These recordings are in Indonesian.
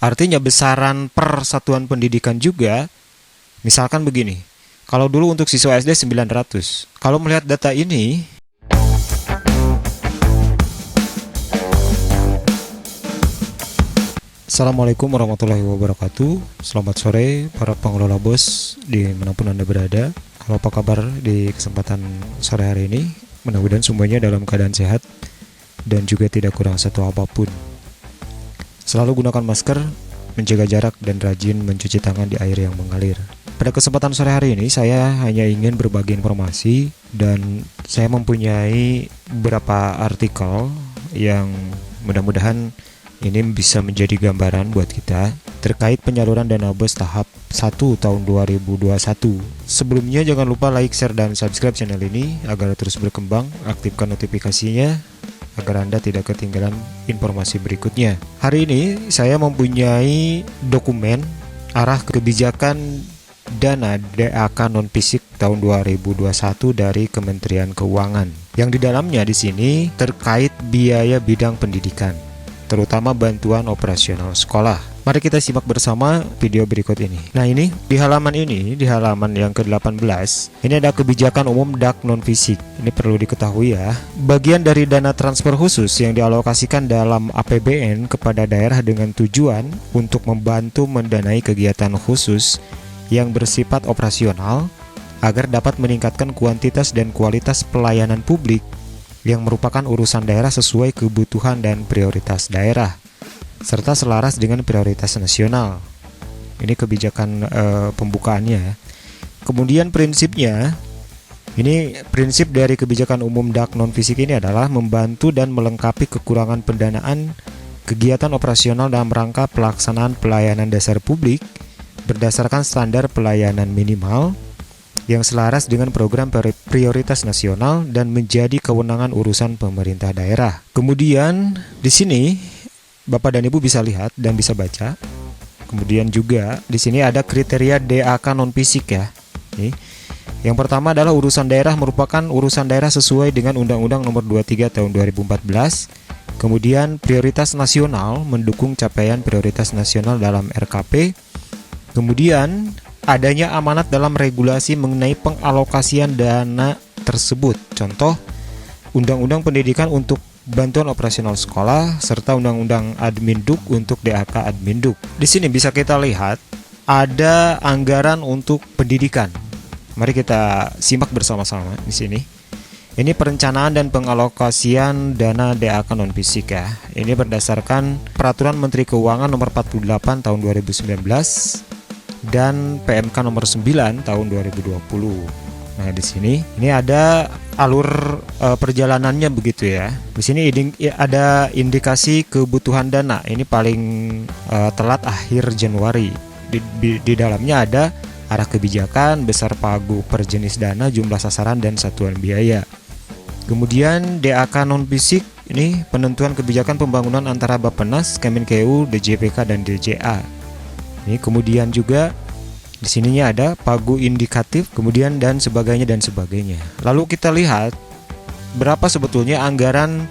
Artinya besaran per satuan pendidikan juga, misalkan begini. Kalau dulu untuk siswa SD 900. Kalau melihat data ini, Assalamualaikum warahmatullahi wabarakatuh. Selamat sore para pengelola BOS dimanapun Anda berada. Halo, apa kabar di kesempatan sore hari ini? Mudah-mudahan semuanya dalam keadaan sehat dan juga tidak kurang satu apapun. Selalu gunakan masker, menjaga jarak, dan rajin mencuci tangan di air yang mengalir. Pada kesempatan sore hari ini saya hanya ingin berbagi informasi, dan saya mempunyai beberapa artikel yang mudah-mudahan ini bisa menjadi gambaran buat kita terkait penyaluran dana BOS tahap 1 tahun 2021. Sebelumnya jangan lupa like, share, dan subscribe channel ini agar terus berkembang. Aktifkan notifikasinya agar Anda tidak ketinggalan informasi berikutnya. Hari ini saya mempunyai dokumen arah kebijakan dana DAK non-fisik tahun 2021 dari Kementerian Keuangan. Yang di dalamnya di sini terkait biaya bidang pendidikan, terutama bantuan operasional sekolah. Mari kita simak bersama video berikut ini. Nah, ini, di halaman yang ke-18, ini ada kebijakan umum DAK non-fisik. Ini perlu diketahui ya. Bagian dari dana transfer khusus yang dialokasikan dalam APBN kepada daerah dengan tujuan untuk membantu mendanai kegiatan khusus yang bersifat operasional agar dapat meningkatkan kuantitas dan kualitas pelayanan publik yang merupakan urusan daerah sesuai kebutuhan dan prioritas daerah, serta selaras dengan prioritas nasional. Ini kebijakan pembukaannya. Kemudian prinsipnya, ini prinsip dari kebijakan umum DAK non-fisik ini adalah membantu dan melengkapi kekurangan pendanaan kegiatan operasional dalam rangka pelaksanaan pelayanan dasar publik berdasarkan standar pelayanan minimal yang selaras dengan program prioritas nasional dan menjadi kewenangan urusan pemerintah daerah. Kemudian di sini Bapak dan Ibu bisa lihat dan bisa baca. Kemudian juga di sini ada kriteria DAK non-fisik ya. Yang pertama adalah urusan daerah merupakan urusan daerah sesuai dengan Undang-Undang Nomor 23 Tahun 2014. Kemudian prioritas nasional mendukung capaian prioritas nasional dalam RKP. Kemudian adanya amanat dalam regulasi mengenai pengalokasian dana tersebut. Contoh, Undang-Undang Pendidikan untuk bantuan operasional sekolah serta Undang-Undang Adminduk untuk DAK Adminduk. Di sini bisa kita lihat ada anggaran untuk pendidikan. Mari kita simak bersama-sama di sini. Ini perencanaan dan pengalokasian dana DAK non-fisik ya. Ini berdasarkan Peraturan Menteri Keuangan Nomor 48 Tahun 2019 dan PMK Nomor 9 Tahun 2020. Nah, di sini ini ada alur perjalanannya begitu ya. Di sini ada indikasi kebutuhan dana. Ini paling telat akhir Januari. Di dalamnya ada arah kebijakan, besar pagu per jenis dana, jumlah sasaran, dan satuan biaya. Kemudian DAK non-fisik ini penentuan kebijakan pembangunan antara Bappenas, Kemenkeu, DJPK, dan DJA. Ini kemudian juga di sininya ada pagu indikatif, kemudian dan sebagainya. Lalu kita lihat berapa sebetulnya anggaran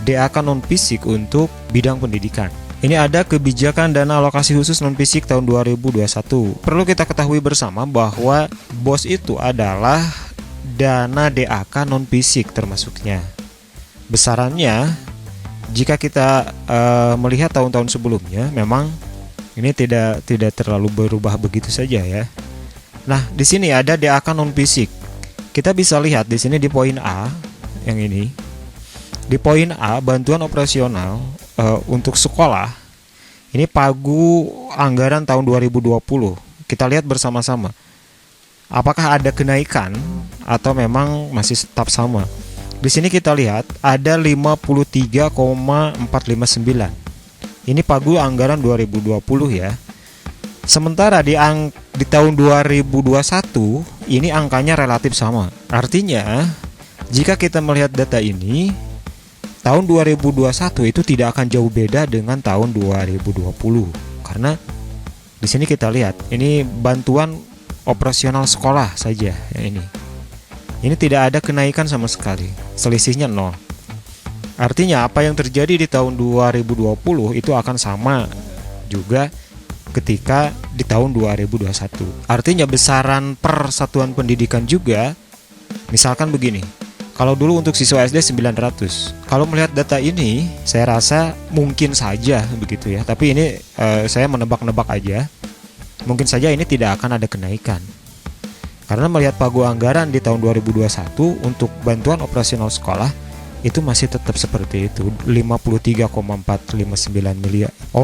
DAK non-fisik untuk bidang pendidikan. Ini ada kebijakan dana alokasi khusus non-fisik tahun 2021. Perlu kita ketahui bersama bahwa BOS itu adalah dana DAK non-fisik termasuknya. Besarannya jika kita melihat tahun-tahun sebelumnya memang ini tidak terlalu berubah begitu saja ya. Nah, di sini ada DAK non-fisik. Kita bisa lihat di sini di poin A yang ini. Di poin A, bantuan operasional untuk sekolah. Ini pagu anggaran tahun 2020. Kita lihat bersama-sama. Apakah ada kenaikan atau memang masih tetap sama? Di sini kita lihat ada 53,459. Ini pagu anggaran 2020 ya. Sementara di tahun 2021 ini angkanya relatif sama. Artinya jika kita melihat data ini, tahun 2021 itu tidak akan jauh beda dengan tahun 2020. Karena di sini kita lihat ini bantuan operasional sekolah saja ya ini. Ini tidak ada kenaikan sama sekali. Selisihnya 0. Artinya apa yang terjadi di tahun 2020 itu akan sama juga ketika di tahun 2021. Artinya besaran per satuan pendidikan juga, misalkan begini, kalau dulu untuk siswa SD 900. Kalau melihat data ini, saya rasa mungkin saja begitu ya. Tapi ini saya menebak-nebak aja. Mungkin saja ini tidak akan ada kenaikan. Karena melihat pagu anggaran di tahun 2021 untuk bantuan operasional sekolah itu masih tetap seperti itu, 53,459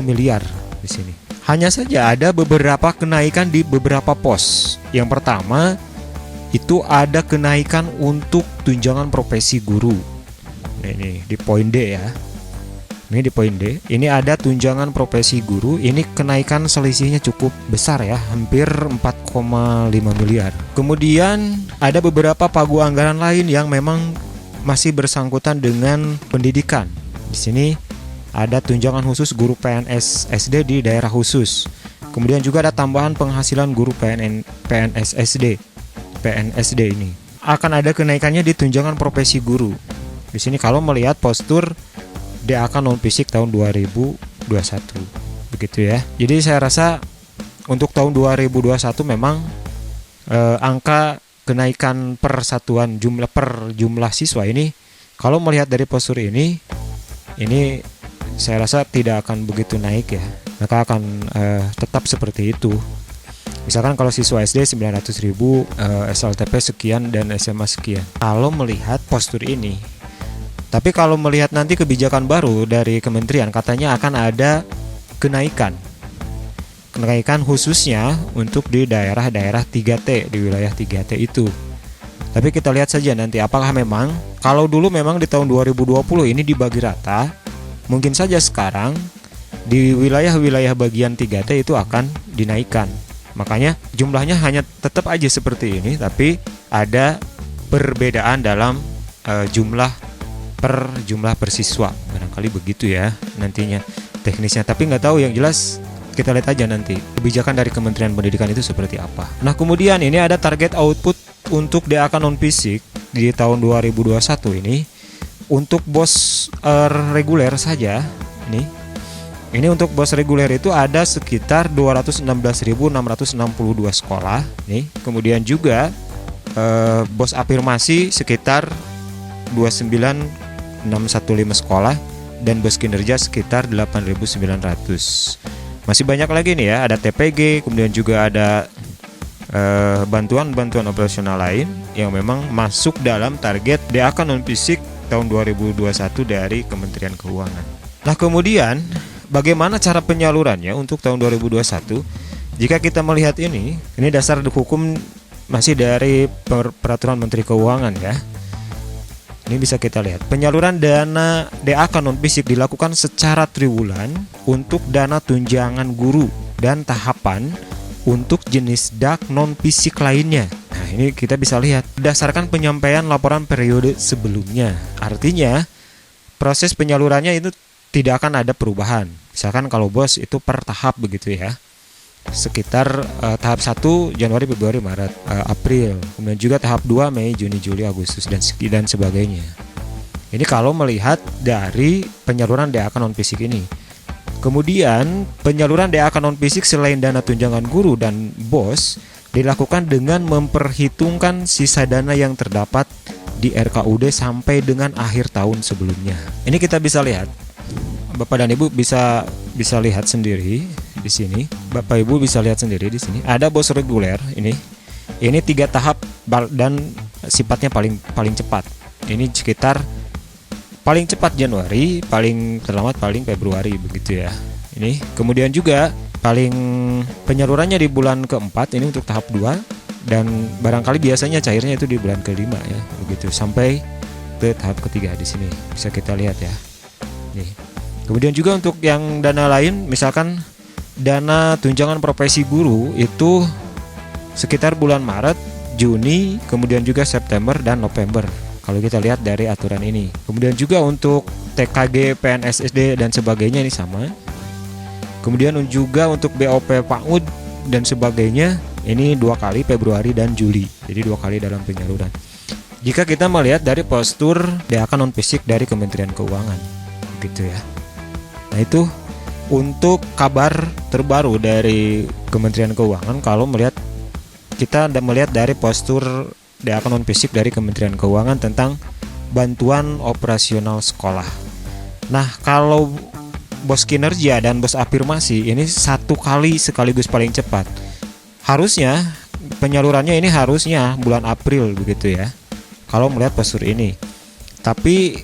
miliar di sini. Hanya saja ada beberapa kenaikan di beberapa pos. Yang pertama itu ada kenaikan untuk tunjangan profesi guru. Nah, ini di poin D ya. Ini di poin D. Ini ada tunjangan profesi guru. Ini kenaikan selisihnya cukup besar ya, hampir 4,5 miliar. Kemudian ada beberapa pagu anggaran lain yang memang masih bersangkutan dengan pendidikan. Di sini ada tunjangan khusus guru PNS SD di daerah khusus. Kemudian juga ada tambahan penghasilan guru PNS SD ini. Akan ada kenaikannya di tunjangan profesi guru. Di sini kalau melihat postur DAK non fisik tahun 2021. Begitu ya. Jadi saya rasa untuk tahun 2021 memang angka kenaikan per satuan jumlah siswa ini, kalau melihat dari postur ini saya rasa tidak akan begitu naik ya. Maka akan tetap seperti itu. Misalkan kalau siswa SD 900.000, SLTP sekian dan SMA sekian. Kalau melihat postur ini. Tapi kalau melihat nanti kebijakan baru dari kementerian, katanya akan ada kenaikan khususnya untuk di daerah-daerah 3T, di wilayah 3T itu. Tapi kita lihat saja nanti apakah memang, kalau dulu memang di tahun 2020 ini dibagi rata, mungkin saja sekarang di wilayah-wilayah bagian 3T itu akan dinaikkan. Makanya jumlahnya hanya tetap aja seperti ini, tapi ada perbedaan dalam jumlah per siswa. Barangkali begitu ya nantinya teknisnya. Tapi nggak tahu, yang jelas kita lihat aja nanti kebijakan dari Kementerian Pendidikan itu seperti apa. Nah kemudian ini ada target output untuk DAK non fisik di tahun 2021 ini. Untuk BOS reguler saja ini untuk BOS reguler itu ada sekitar 216.662 sekolah nih. Kemudian juga BOS afirmasi sekitar 29.615 sekolah dan BOS kinerja sekitar 8.900. Masih banyak lagi nih ya, ada TPG, kemudian juga ada bantuan-bantuan operasional lain yang memang masuk dalam target DAK non fisik tahun 2021 dari Kementerian Keuangan. Nah kemudian bagaimana cara penyalurannya untuk tahun 2021? Jika kita melihat ini dasar hukum masih dari peraturan Menteri Keuangan ya. Ini bisa kita lihat, penyaluran dana DAK non fisik dilakukan secara triwulan untuk dana tunjangan guru dan tahapan untuk jenis DAK non fisik lainnya. Nah, ini kita bisa lihat berdasarkan penyampaian laporan periode sebelumnya. Artinya, proses penyalurannya itu tidak akan ada perubahan. Misalkan kalau BOS itu per tahap begitu ya. Sekitar tahap 1 Januari, Februari, Maret, April, kemudian juga tahap 2 Mei, Juni, Juli, Agustus dan sebagainya. Ini kalau melihat dari penyaluran DAK non fisik ini. Kemudian penyaluran DAK non fisik selain dana tunjangan guru dan BOS dilakukan dengan memperhitungkan sisa dana yang terdapat di RKUD sampai dengan akhir tahun sebelumnya. Ini kita bisa lihat, Bapak dan Ibu bisa lihat sendiri di sini. Bapak Ibu bisa lihat sendiri di sini. Ada BOS reguler ini 3 tahap dan sifatnya paling cepat. Ini sekitar paling cepat Januari, paling terlambat paling Februari begitu ya. Ini kemudian juga paling penyalurannya di bulan keempat ini untuk tahap 2 dan barangkali biasanya cairnya itu di bulan kelima ya, begitu sampai ke tahap ketiga di sini bisa kita lihat ya. Nih. Kemudian juga untuk yang dana lain, misalkan dana tunjangan profesi guru itu sekitar bulan Maret, Juni, kemudian juga September dan November. Kalau kita lihat dari aturan ini. Kemudian juga untuk TKG, PNS SD dan sebagainya ini sama. Kemudian juga untuk BOP PAUD dan sebagainya ini 2 kali Februari dan Juli. Jadi 2 kali dalam penyaluran. Jika kita melihat dari postur DAK non fisik dari Kementerian Keuangan, gitu ya. Nah itu untuk kabar terbaru dari Kementerian Keuangan, kalau kita melihat dari postur DAK non fisik dari Kementerian Keuangan tentang bantuan operasional sekolah. Nah, kalau bos kinerja dan bos afirmasi ini 1 kali sekaligus paling cepat. Harusnya penyalurannya ini harusnya bulan April begitu ya, kalau melihat postur ini. Tapi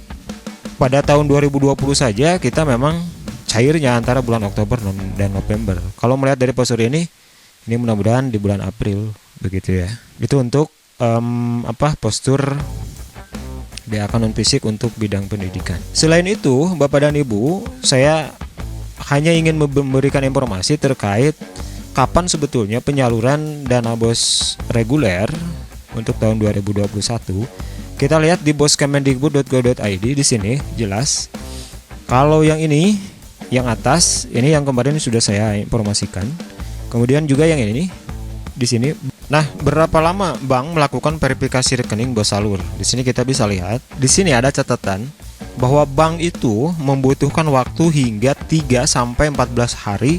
pada tahun 2020 saja kita memang cairnya antara bulan Oktober dan November. Kalau melihat dari postur ini mudah-mudahan di bulan April begitu ya. Itu untuk postur DAK non fisik untuk bidang pendidikan. Selain itu, Bapak dan Ibu, saya hanya ingin memberikan informasi terkait kapan sebetulnya penyaluran dana BOS reguler untuk tahun 2021. Kita lihat di boskemendikbud.go.id, di sini jelas. Kalau yang ini, yang atas, ini yang kemarin sudah saya informasikan. Kemudian juga yang ini di sini. Nah, berapa lama bank melakukan verifikasi rekening BOS salur? Di sini kita bisa lihat. Di sini ada catatan bahwa bank itu membutuhkan waktu hingga 3 sampai 14 hari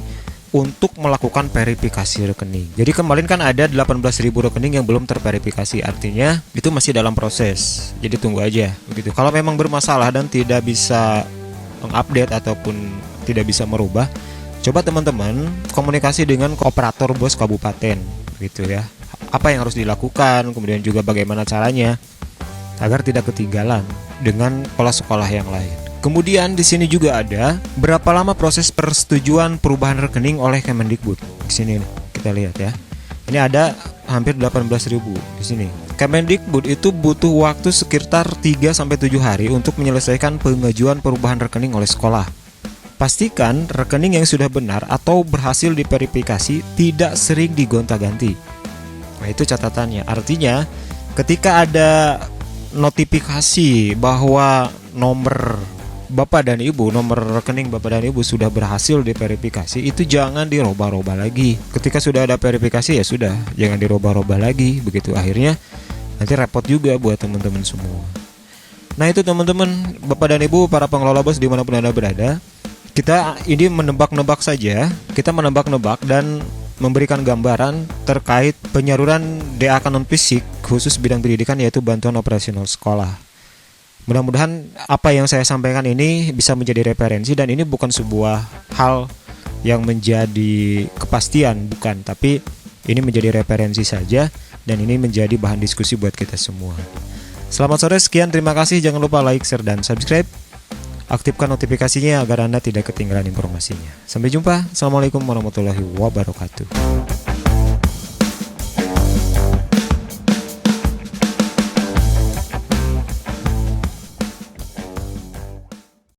untuk melakukan verifikasi rekening. Jadi kemarin kan ada 18.000 rekening yang belum terverifikasi, artinya itu masih dalam proses. Jadi tunggu aja begitu. Kalau memang bermasalah dan tidak bisa mengupdate ataupun tidak bisa merubah, coba teman-teman komunikasi dengan operator BOS kabupaten gitu ya. Apa yang harus dilakukan, kemudian juga bagaimana caranya agar tidak ketinggalan dengan sekolah-sekolah yang lain. Kemudian di sini juga ada berapa lama proses persetujuan perubahan rekening oleh Kemendikbud. Di sini kita lihat ya. Ini ada hampir 18.000 di sini. Kemendikbud itu butuh waktu sekitar 3 sampai 7 hari untuk menyelesaikan pengajuan perubahan rekening oleh sekolah. Pastikan rekening yang sudah benar atau berhasil diverifikasi tidak sering digonta-ganti. Nah, itu catatannya. Artinya ketika ada notifikasi bahwa nomor Bapak dan Ibu, nomor rekening Bapak dan Ibu sudah berhasil diverifikasi, itu jangan dirubah-rubah lagi. Ketika sudah ada verifikasi ya sudah, jangan dirubah-rubah lagi. Begitu akhirnya nanti repot juga buat teman-teman semua. Nah, itu teman-teman, Bapak dan Ibu, para pengelola BOS dimanapun Anda berada, kita ini menebak-nebak saja. Kita menebak-nebak dan memberikan gambaran terkait penyaluran DAK non fisik khusus bidang pendidikan, yaitu bantuan operasional sekolah. Mudah-mudahan apa yang saya sampaikan ini bisa menjadi referensi, dan ini bukan sebuah hal yang menjadi kepastian, bukan, tapi ini menjadi referensi saja, dan ini menjadi bahan diskusi buat kita semua. Selamat sore, sekian, terima kasih. Jangan lupa like, share, dan subscribe. Aktifkan notifikasinya agar Anda tidak ketinggalan informasinya. Sampai jumpa. Assalamualaikum warahmatullahi wabarakatuh.